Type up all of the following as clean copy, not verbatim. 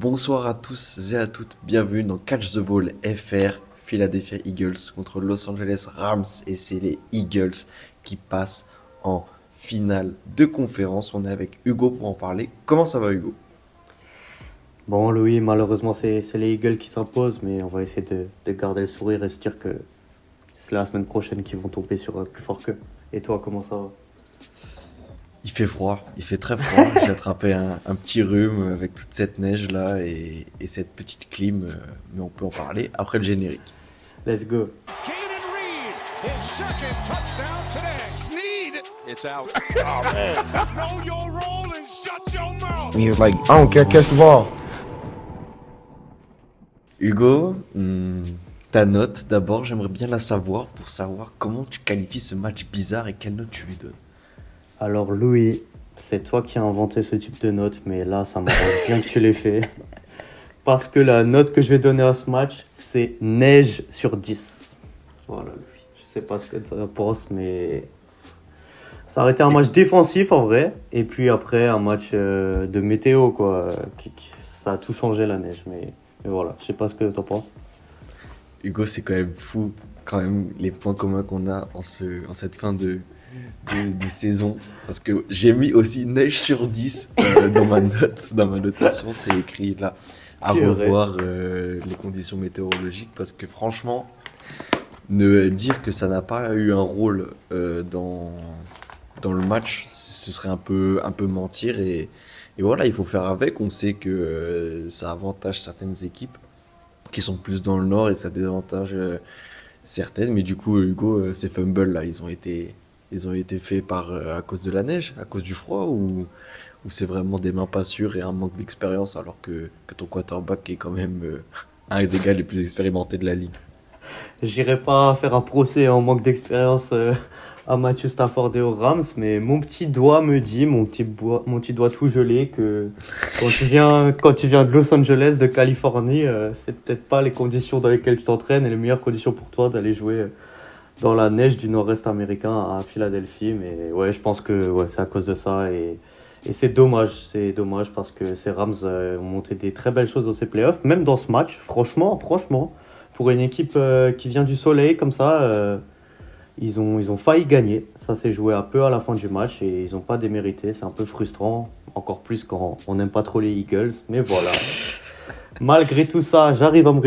Bonsoir à tous et à toutes, bienvenue dans Catch the Ball FR, Philadelphia Eagles contre Los Angeles Rams et c'est les Eagles qui passent en finale de conférence. On est avec Hugo pour en parler. Comment ça va Hugo? Bon, Louis, malheureusement, c'est les Eagles qui s'imposent, mais on va essayer de garder le sourire et se dire que c'est la semaine prochaine qu'ils vont tomber sur plus fort qu'eux. Et toi, comment ça va? Il fait froid, il fait très froid. J'ai attrapé un petit rhume avec toute cette neige là et cette petite clim, mais on peut en parler après le générique. Let's go. Jaden Reed, his second touchdown today. Sneed. It's out. Oh, man. Know your role and shut your mouth. And he was like, I don't care, catch the ball. Hugo, ta note d'abord, j'aimerais bien la savoir pour savoir comment tu qualifies ce match bizarre et quelle note tu lui donnes. Alors, Louis, c'est toi qui as inventé ce type de note, mais là, ça m'arrange bien que tu l'aies fait. Parce que la note que je vais donner à ce match, c'est neige sur 10. Voilà, Louis. Je sais pas ce que tu en penses, mais ça aurait été un match défensif en vrai. Et puis après, un match de météo, quoi. Ça a tout changé la neige, mais voilà. Je sais pas ce que tu en penses. Hugo, c'est quand même fou, quand même, les points communs qu'on a en cette fin de saison. Parce que j'ai mis aussi neige sur 10 dans ma note, dans ma notation, c'est écrit là, à Purée. revoir les conditions météorologiques. Parce que franchement, ne dire que ça n'a pas eu un rôle dans le match, ce serait un peu mentir. Et voilà, il faut faire avec. On sait que ça avantage certaines équipes qui sont plus dans le nord et ça désavantage certaines. Mais du coup, Hugo, ces fumbles là, ils ont été faits à cause de la neige, à cause du froid ou c'est vraiment des mains pas sûres et un manque d'expérience alors que ton quarterback est quand même un des gars les plus expérimentés de la ligue. J'irai pas faire un procès en manque d'expérience à Matthew Stafford et aux Rams, mais mon petit doigt me dit, mon petit doigt tout gelé, que quand tu viens de Los Angeles, de Californie, c'est peut-être pas les conditions dans lesquelles tu t'entraînes et les meilleures conditions pour toi d'aller jouer dans la neige du nord-est américain à Philadelphie. Mais ouais, je pense que ouais, c'est à cause de ça et c'est dommage parce que ces Rams ont monté des très belles choses dans ces playoffs, même dans ce match, franchement, pour une équipe qui vient du soleil comme ça, ils ont failli gagner. Ça s'est joué un peu à la fin du match et ils n'ont pas démérité. C'est un peu frustrant, encore plus quand on n'aime pas trop les Eagles. Mais voilà, malgré tout ça, j'arrive à me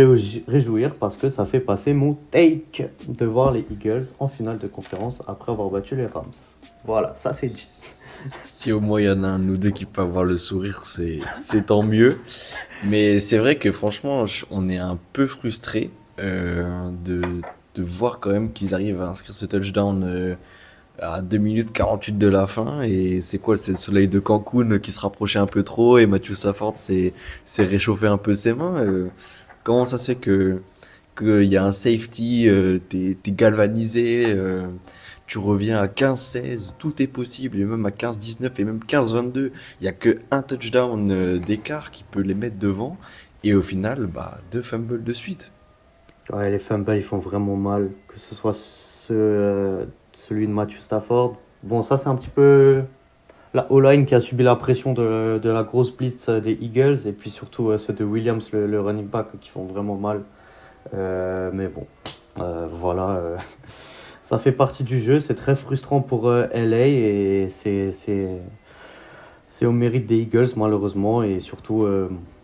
réjouir parce que ça fait passer mon take de voir les Eagles en finale de conférence après avoir battu les Rams. Voilà, ça c'est dit. Si au moins il y en a un ou deux qui peut avoir le sourire, c'est tant mieux. Mais c'est vrai que franchement, on est un peu frustré de voir quand même qu'ils arrivent à inscrire ce touchdown à 2 minutes 48 de la fin. Et c'est quoi? C'est le soleil de Cancun qui se rapprochait un peu trop et Matthew Stafford s'est réchauffé un peu ses mains. Comment ça se fait qu'il y a un safety, t'es galvanisé, tu reviens à 15-16, tout est possible, et même à 15-19 et même 15-22, il y a que un touchdown d'écart qui peut les mettre devant, et au final, bah, deux fumbles de suite. Ouais, les fumbles, ils font vraiment mal, que ce soit celui de Matthew Stafford. Bon, ça, c'est un petit peu la O-line qui a subi la pression de la grosse blitz des Eagles, et puis surtout ceux de Williams, le running back, qui font vraiment mal. Mais bon, voilà, ça fait partie du jeu, c'est très frustrant pour LA, et c'est au mérite des Eagles, malheureusement, et surtout,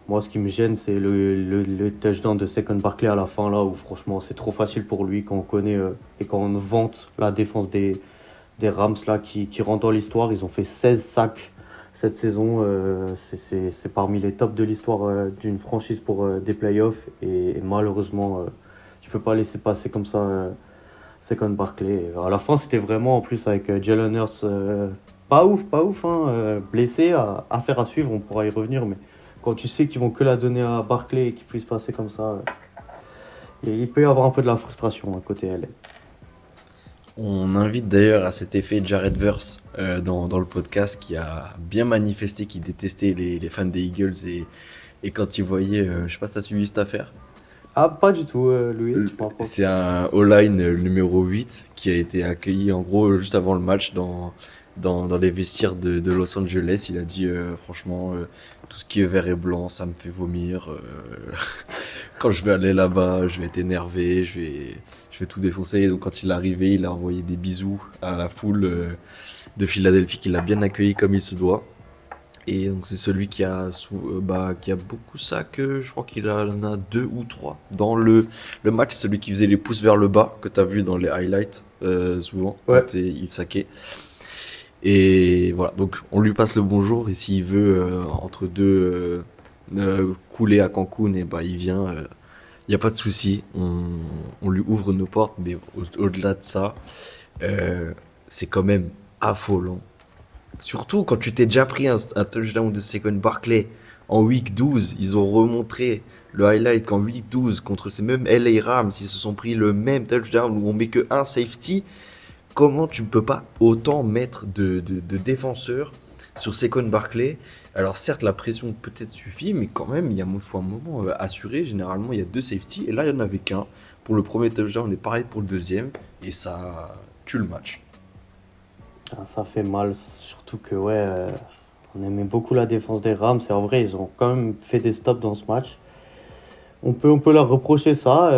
moi, ce qui me gêne, c'est le touchdown de Saquon Barkley à la fin, là, où franchement, c'est trop facile pour lui quand on connaît et quand on vante la défense des Rams, là, qui rentrent dans l'histoire. Ils ont fait 16 sacs cette saison. C'est parmi les tops de l'histoire d'une franchise pour des playoffs. Et malheureusement, tu peux pas laisser passer comme ça Saquon Barkley. À la fin, c'était vraiment, en plus, avec Jalen Hurts, pas ouf, hein, blessé, affaire à suivre, on pourra y revenir, mais quand tu sais qu'ils vont que la donner à Barkley et qu'il puisse passer comme ça, il peut y avoir un peu de la frustration à côté LA. On invite d'ailleurs à cet effet Jared Verse dans le podcast qui a bien manifesté qu'il détestait les fans des Eagles et quand il voyait, je sais pas si t'as suivi cette affaire. Ah, pas du tout, Louis, tu parles pas. C'est un O-line numéro 8 qui a été accueilli en gros juste avant le match dans les vestiaires de Los Angeles. Il a dit franchement, tout ce qui est vert et blanc, ça me fait vomir. Quand je vais aller là-bas, je vais être énervé, je vais tout défoncer. Donc quand il est arrivé, il a envoyé des bisous à la foule de Philadelphie qui l'a bien accueilli comme il se doit. Et donc c'est celui qui a beaucoup sacs, je crois qu'il en a deux ou trois dans le match, celui qui faisait les pouces vers le bas, que tu as vu dans les highlights souvent, Ouais. quand il saquait. Et voilà, donc on lui passe le bonjour et s'il veut entre deux couler à Cancun, et bah il vient, il n'y a pas de souci, on lui ouvre nos portes, mais au-delà de ça, euh, c'est quand même affolant. Surtout quand tu t'es déjà pris un touchdown de Saquon Barkley en week 12, ils ont remontré le highlight qu'en week 12 contre ces mêmes LA Rams, ils se sont pris le même touchdown où on met que un safety. Comment tu ne peux pas autant mettre de défenseurs sur Saquon Barkley? Alors certes la pression peut-être suffit, mais quand même faut un moment assuré. Généralement il y a deux safety et là il n'y en avait qu'un pour le premier touchdown et pareil pour le deuxième et ça tue le match. Ah, ça fait mal, surtout que ouais, on aimait beaucoup la défense des Rams et en vrai ils ont quand même fait des stops dans ce match. On peut leur reprocher ça,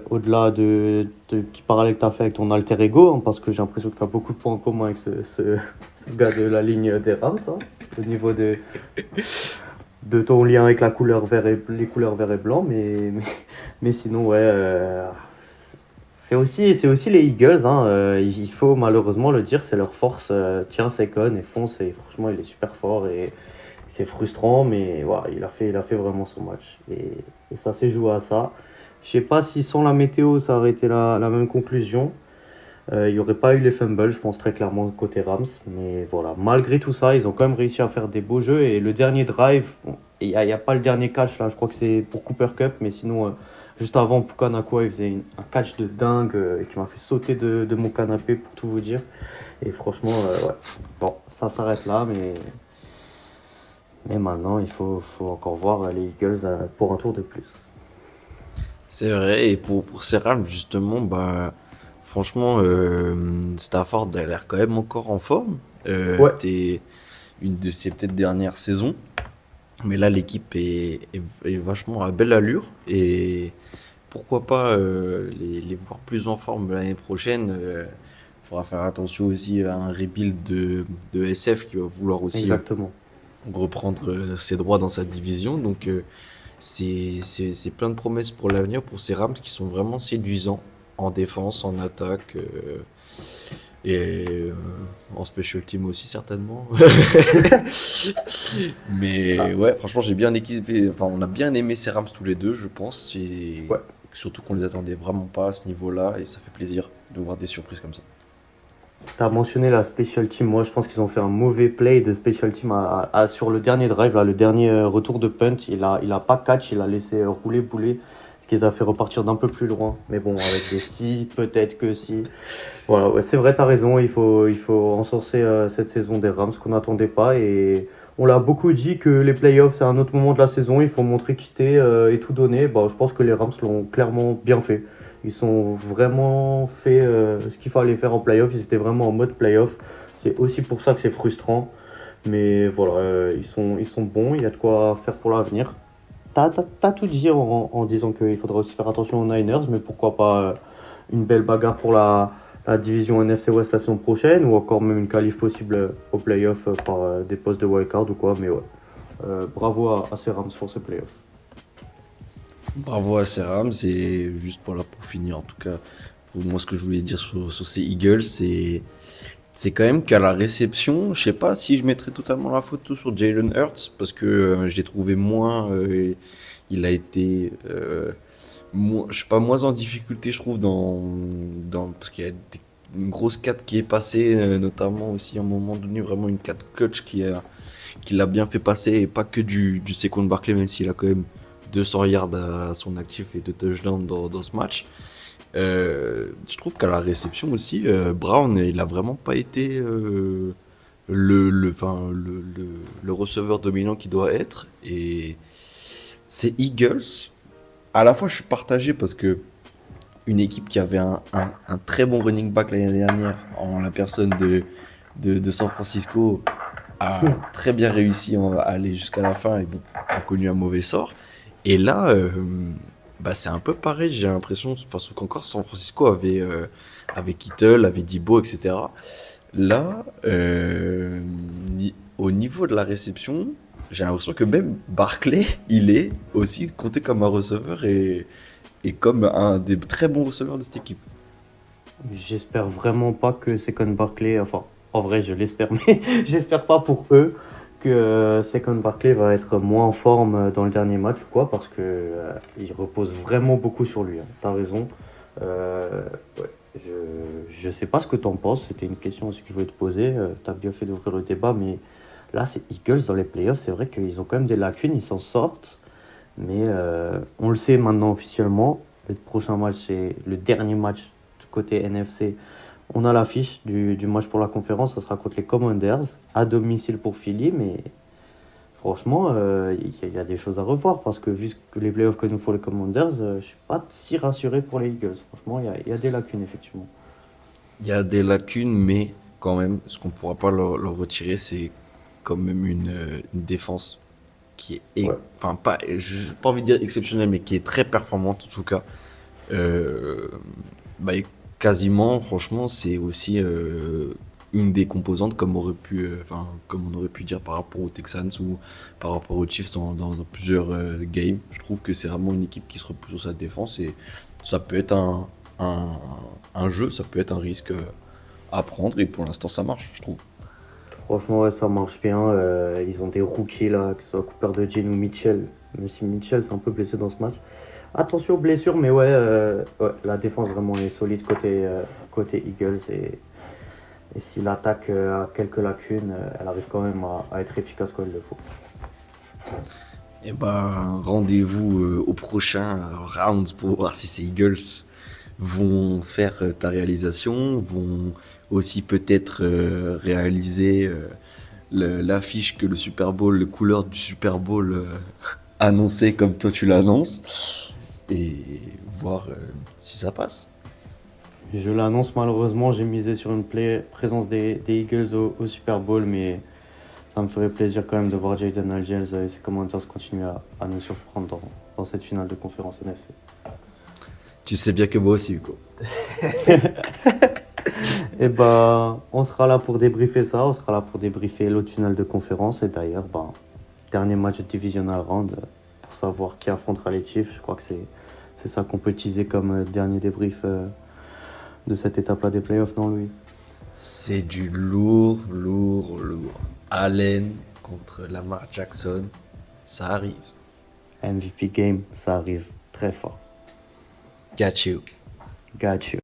au-delà du parallèle que tu as fait avec ton alter ego, hein, parce que j'ai l'impression que tu as beaucoup de points en commun avec ce gars de la ligne des Rams, hein, au niveau de ton lien avec les couleurs vert et blanc, mais sinon, ouais, c'est aussi les Eagles, hein, il faut malheureusement le dire, c'est leur force. Tiens, Secon et fonce, et franchement, il est super fort et c'est frustrant, mais voilà, il a fait vraiment son match. Et ça s'est joué à ça. Je sais pas si sans la météo, ça aurait été la même conclusion. Il n'y aurait pas eu les fumbles, je pense très clairement côté Rams. Mais voilà, malgré tout ça, ils ont quand même réussi à faire des beaux jeux. Et le dernier drive, bon, il y a pas le dernier catch là, je crois que c'est pour Cooper Cup. Mais sinon, juste avant, Puka Nacua, il faisait un catch de dingue qui m'a fait sauter de mon canapé pour tout vous dire. Et franchement, ouais. Bon, ça s'arrête là, mais maintenant, il faut encore voir les Eagles pour un tour de plus. C'est vrai, et pour ces Rams, justement, bah, franchement, Stafford a l'air quand même encore en forme. Ouais, C'était une de ses peut-être dernières saisons, mais là, l'équipe est vachement à belle allure, et pourquoi pas les voir plus en forme l'année prochaine. Il faudra faire attention aussi à un rebuild de SF qui va vouloir aussi exactement. reprendre ses droits dans sa division, donc c'est plein de promesses pour l'avenir pour ces Rams qui sont vraiment séduisants en défense, en attaque et en special team aussi certainement. Ah, Mais ouais, franchement, on a bien aimé ces Rams tous les deux, je pense. Et ouais. surtout qu'on les attendait vraiment pas à ce niveau-là et ça fait plaisir de voir des surprises comme ça. T'as mentionné la special team. Moi, je pense qu'ils ont fait un mauvais play de special team sur le dernier drive, là, le dernier retour de punt. Il a pas catch, il a laissé rouler, bouler, ce qui les a fait repartir d'un peu plus loin. Mais bon, avec des si, peut-être que si. Voilà, ouais, c'est vrai, t'as raison. Il faut encenser cette saison des Rams qu'on n'attendait pas. Et on l'a beaucoup dit que les playoffs, c'est un autre moment de la saison. Il faut montrer quitter et tout donner. Bah, je pense que les Rams l'ont clairement bien fait. Ils ont vraiment fait ce qu'il fallait faire en playoff. Ils étaient vraiment en mode playoff. C'est aussi pour ça que c'est frustrant. Mais voilà, ils sont bons. Il y a de quoi faire pour l'avenir. T'as tout dit en disant qu'il faudra aussi faire attention aux Niners. Mais pourquoi pas une belle bagarre pour la division NFC West la saison prochaine. Ou encore même une qualif possible au playoff par des postes de wildcard ou quoi. Mais ouais, bravo à ces Rams pour ces playoffs. Bravo à ces Rams et juste pour finir en tout cas, pour moi ce que je voulais dire sur ces Eagles, c'est quand même qu'à la réception, je sais pas si je mettrais totalement la photo sur Jalen Hurts parce que je l'ai trouvé moins, il a été je sais pas, moins en difficulté je trouve parce qu'il y a une grosse 4 qui est passée, notamment aussi à un moment donné vraiment une 4 clutch qui l'a bien fait passer et pas que du Saquon Barkley même s'il a quand même 200 yards à son actif et 2 touchdowns dans ce match. Je trouve qu'à la réception aussi, Brown, il a vraiment pas été le receveur dominant qu'il doit être. Et ces Eagles, à la fois je suis partagé parce que une équipe qui avait un très bon running back l'année dernière en la personne de San Francisco a très bien réussi à aller jusqu'à la fin et bon, a connu un mauvais sort. Et là, bah, c'est un peu pareil, j'ai l'impression, enfin, sauf qu'encore San Francisco avait Kittle, avait Debo, etc. Là, au niveau de la réception, j'ai l'impression que même Barclay, il est aussi compté comme un receveur et comme un des très bons receveurs de cette équipe. J'espère vraiment pas que Saquon Barkley, enfin, en vrai, je l'espère, mais j'espère pas pour eux que Saquon Barkley va être moins en forme dans le dernier match ou quoi, parce que il repose vraiment beaucoup sur lui. Hein. T'as raison. Ouais, je sais pas ce que t'en penses. C'était une question aussi que je voulais te poser. T'as bien fait d'ouvrir le débat, mais là, c'est Eagles dans les playoffs. C'est vrai qu'ils ont quand même des lacunes. Ils s'en sortent, mais on le sait maintenant officiellement. Le prochain match, c'est le dernier match côté NFC. On a l'affiche du match pour la conférence, ça sera contre les Commanders, à domicile pour Philly, mais franchement, il y a des choses à revoir, parce que vu que les playoffs que nous font les Commanders, je ne suis pas si rassuré pour les Eagles. Franchement, il y a des lacunes, effectivement. Il y a des lacunes, mais quand même, ce qu'on pourra pas leur retirer, c'est quand même une défense qui est, Ouais. enfin pas, j'ai pas envie de dire exceptionnelle, mais qui est très performante en tout cas. Euh, bah, et quasiment, franchement, c'est aussi une des composantes comme enfin, comme on aurait pu dire par rapport aux Texans ou par rapport aux Chiefs dans plusieurs games. Je trouve que c'est vraiment une équipe qui se repose sur sa défense et ça peut être un, un jeu, ça peut être un risque à prendre et pour l'instant ça marche, je trouve. Franchement, ouais, ça marche bien. Ils ont des rookies là, que ce soit Cooper DeJean ou Mitchell. Même si Mitchell s'est un peu blessé dans ce match. Attention aux blessures, mais ouais, ouais, la défense vraiment est solide côté Eagles. Et si l'attaque a quelques lacunes, elle arrive quand même à être efficace quand il le faut. Et ben rendez-vous au prochain round pour voir si ces Eagles vont faire ta réalisation, vont aussi peut-être réaliser l'affiche que le Super Bowl, les couleurs du Super Bowl annoncé comme toi tu l'annonces, et voir si ça passe. Je l'annonce malheureusement, j'ai misé sur une présence des Eagles au Super Bowl, mais ça me ferait plaisir quand même de voir Jaden Algiers et ses Commanders continuer à nous surprendre dans cette finale de conférence NFC. Tu sais bien que moi aussi, Hugo. Et bah, on sera là pour débriefer ça, on sera là pour débriefer l'autre finale de conférence. Et d'ailleurs, bah, dernier match de divisional round pour savoir qui affrontera les Chiefs. Je crois que c'est ça qu'on peut teaser comme dernier débrief de cette étape-là des playoffs, non, Louis? C'est du lourd, lourd, lourd. Allen contre Lamar Jackson, ça arrive. MVP game, ça arrive très fort. Got you. Got you.